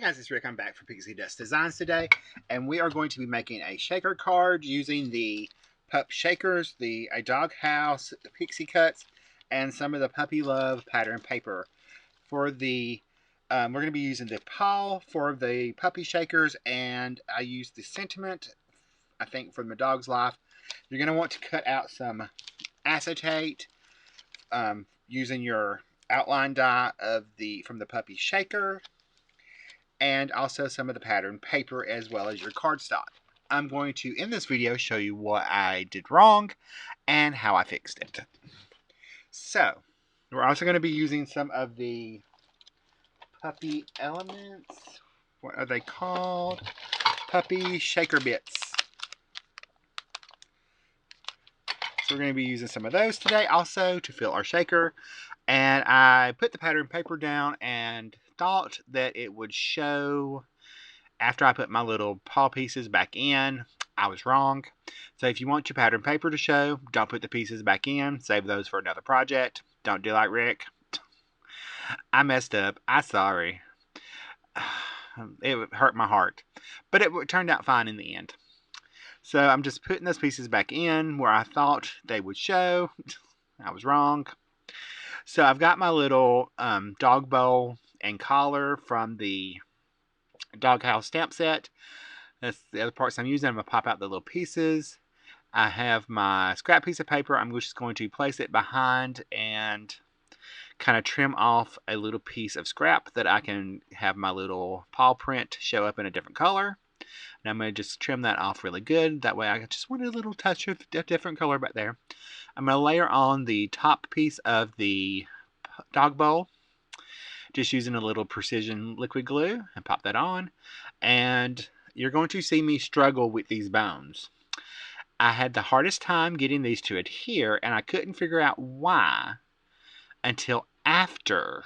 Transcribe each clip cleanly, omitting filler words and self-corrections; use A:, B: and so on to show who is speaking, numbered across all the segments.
A: guys, it's Rick. I'm back for Pixi Designs today, and we are going to be making a shaker card using the Pup Shakers, a dog house, the Pixi cuts, and some of the Puppy Love pattern paper. For the, we're going to be using the paw for the Puppy Shakers, and I used the sentiment, I think, from the dog's life. You're going to want to cut out some acetate using your outline die from the Puppy Shaker, and also some of the pattern paper as well as your cardstock. I'm going to, in this video, show you what I did wrong and how I fixed it. So, we're also going to be using some of the Puppy Elements. What are they called? Puppy Shaker Bits. So we're going to be using some of those today also to fill our shaker. And I put the pattern paper down and thought that it would show after I put my little paw pieces back in. I was wrong. So if you want your pattern paper to show, don't put the pieces back in. Save those for another project. Don't do like Rick. I messed up. I'm sorry. It hurt my heart. But it turned out fine in the end. So I'm just putting those pieces back in where I thought they would show. I was wrong. So I've got my little dog bowl and collar from the doghouse stamp set. That's the other parts I'm using. I'm going to pop out the little pieces. I have my scrap piece of paper. I'm just going to place it behind and kind of trim off a little piece of scrap that I can have my little paw print show up in a different color. And I'm going to just trim that off really good. That way I just want a little touch of a different color back there. I'm going to layer on the top piece of the dog bowl, just using a little precision liquid glue, and pop that on. And you're going to see me struggle with these bones. I had the hardest time getting these to adhere, and I couldn't figure out why until after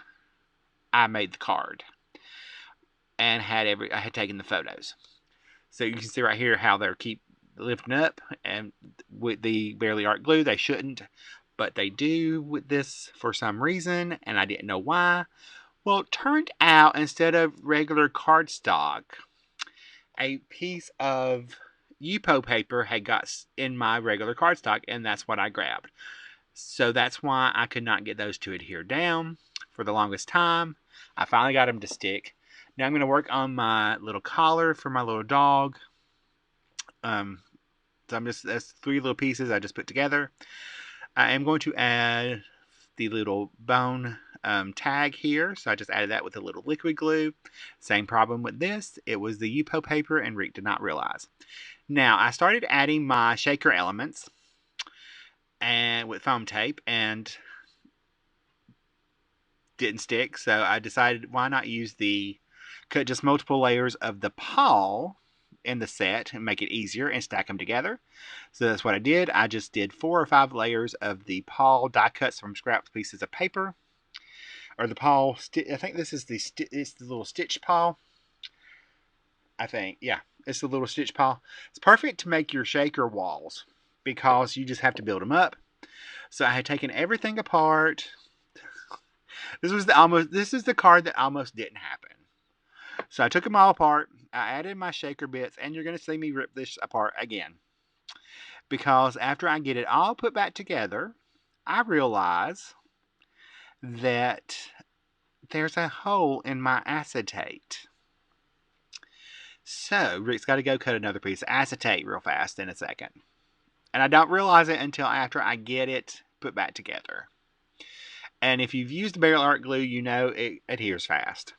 A: I made the card and I had taken the photos. So you can see right here how they keep lifting up, and with the barely art glue they shouldn't, but they do with this for some reason, and I didn't know why. Well, it turned out instead of regular cardstock, a piece of Yupo paper had got in my regular cardstock, and that's what I grabbed. So that's why I could not get those to adhere down for the longest time. I finally got them to stick. Now I'm going to work on my little collar for my little dog. So that's 3 little pieces I just put together. I am going to add the little bone tag here. So I just added that with a little liquid glue. Same problem with this. It was the Yupo paper and Rick did not realize. Now I started adding my shaker elements and with foam tape and didn't stick. So I decided why not cut just multiple layers of the paw in the set and make it easier and stack them together. So that's what I did. I just did 4 or 5 layers of the paw die cuts from scrap pieces of paper, or the paw. I think this is it's the little stitch paw. I think, yeah, it's the little stitch paw. It's perfect to make your shaker walls because you just have to build them up. So I had taken everything apart. This is the card that almost didn't happen. So I took them all apart. I added my shaker bits, and you're going to see me rip this apart again. Because after I get it all put back together, I realize that there's a hole in my acetate. So Rick's got to go cut another piece of acetate real fast in a second. And I don't realize it until after I get it put back together. And if you've used barrel art glue, you know it adheres fast.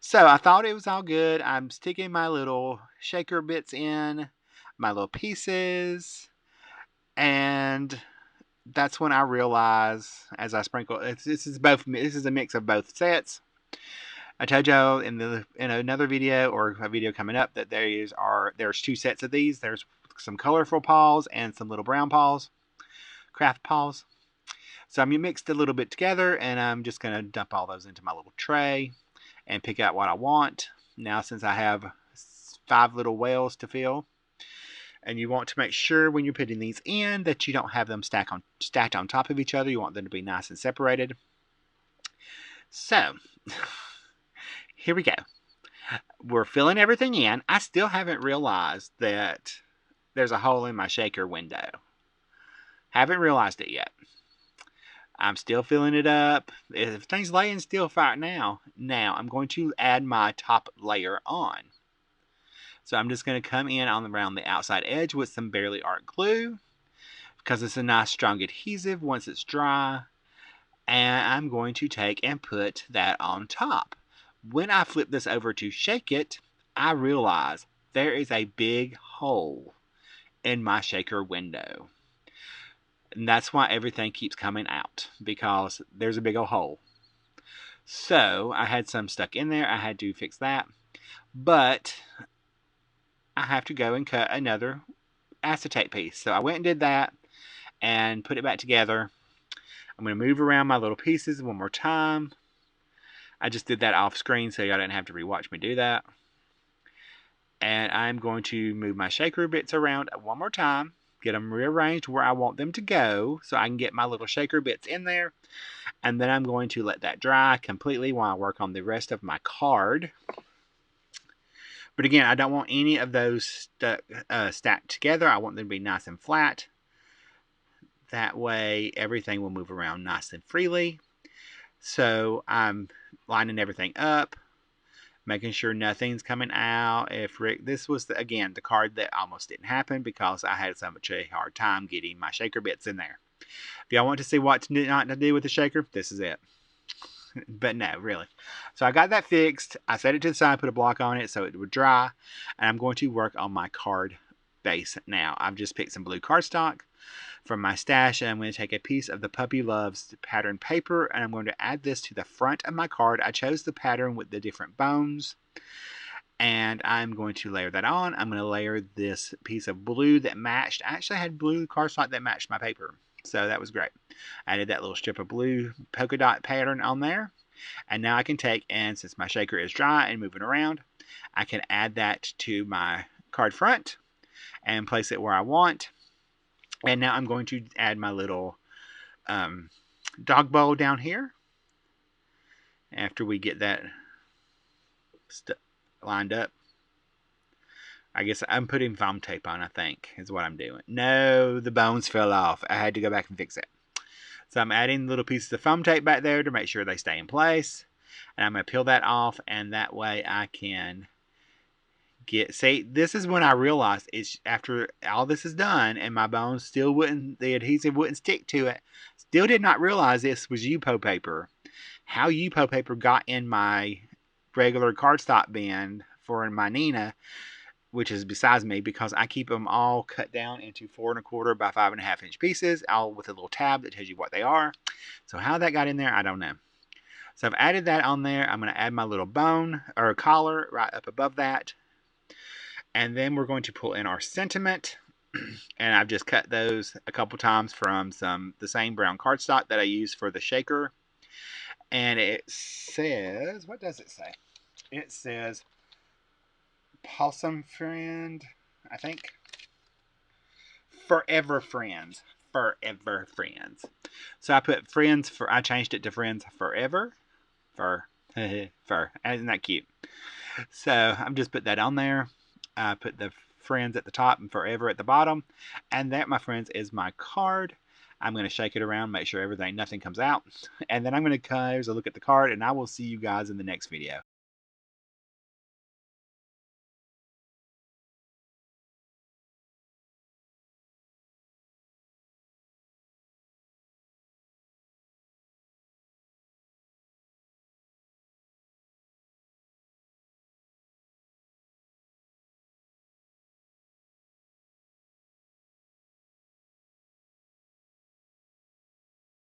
A: So I thought it was all good. I'm sticking my little shaker bits in, my little pieces, and that's when I realize, as I sprinkle, this is a mix of both sets. I told y'all in another video or a video coming up that there's 2 sets of these. There's some colorful paws and some little brown paws, craft paws. So I'm mixed a little bit together, and I'm just going to dump all those into my little tray and pick out what I want. Now, since I have 5 little wells to fill, and you want to make sure when you're putting these in that you don't have them stacked on top of each other. You want them to be nice and separated. So here we go. We're filling everything in. I still haven't realized that there's a hole in my shaker window. Haven't realized it yet. I'm still filling it up. Everything's laying still right now. Now I'm going to add my top layer on. So I'm just going to come in on around the outside edge with some Barely Art glue because it's a nice strong adhesive once it's dry. And I'm going to take and put that on top. When I flip this over to shake it, I realize there is a big hole in my shaker window. And that's why everything keeps coming out, because there's a big old hole. So I had some stuck in there. I had to fix that. But I have to go and cut another acetate piece. So I went and did that and put it back together. I'm going to move around my little pieces one more time. I just did that off screen so y'all didn't have to rewatch me do that. And I'm going to move my shaker bits around one more time. Get them rearranged where I want them to go so I can get my little shaker bits in there. And then I'm going to let that dry completely while I work on the rest of my card. But again, I don't want any of those stacked together. I want them to be nice and flat. That way everything will move around nice and freely. So I'm lining everything up, making sure nothing's coming out. This was, again, the card that almost didn't happen because I had so much a hard time getting my shaker bits in there. If y'all want to see what not to do with the shaker, this is it. But no, really. So I got that fixed. I set it to the side, put a block on it so it would dry. And I'm going to work on my card base now. I've just picked some blue cardstock from my stash, and I'm going to take a piece of the Puppy Loves pattern paper, and I'm going to add this to the front of my card. I chose the pattern with the different bones, and I'm going to layer that on. I'm going to layer this piece of blue that matched. I actually had blue cardstock that matched my paper, so that was great. I added that little strip of blue polka dot pattern on there, and now I can take, and since my shaker is dry and moving around, I can add that to my card front and place it where I want. And now I'm going to add my little dog bowl down here after we get that lined up. I guess I'm putting foam tape on, I think, is what I'm doing. No, the bones fell off. I had to go back and fix it. So I'm adding little pieces of foam tape back there to make sure they stay in place. And I'm going to peel that off, and that way I can see, this is when I realized it's after all this is done and my bones still wouldn't, the adhesive wouldn't stick to it. Still did not realize this was Yupo paper. How Yupo paper got in my regular cardstock bin for my Nina, which is besides me because I keep them all cut down into 4 1/4 by 5.5 inch pieces, all with a little tab that tells you what they are. So how that got in there, I don't know. So I've added that on there. I'm going to add my little bone or collar right up above that. And then we're going to pull in our sentiment. And I've just cut those a couple times from the same brown cardstock that I used for the shaker. And it says, what does it say? It says Possum Friend, I think. Forever Friends. Forever Friends. So I put friends I changed it to friends forever. Fur. Isn't that cute? So I'm just put that on there. I put the friends at the top and forever at the bottom. And that, my friends, is my card. I'm going to shake it around, make sure nothing comes out. And then I'm going to close a look at the card, and I will see you guys in the next video.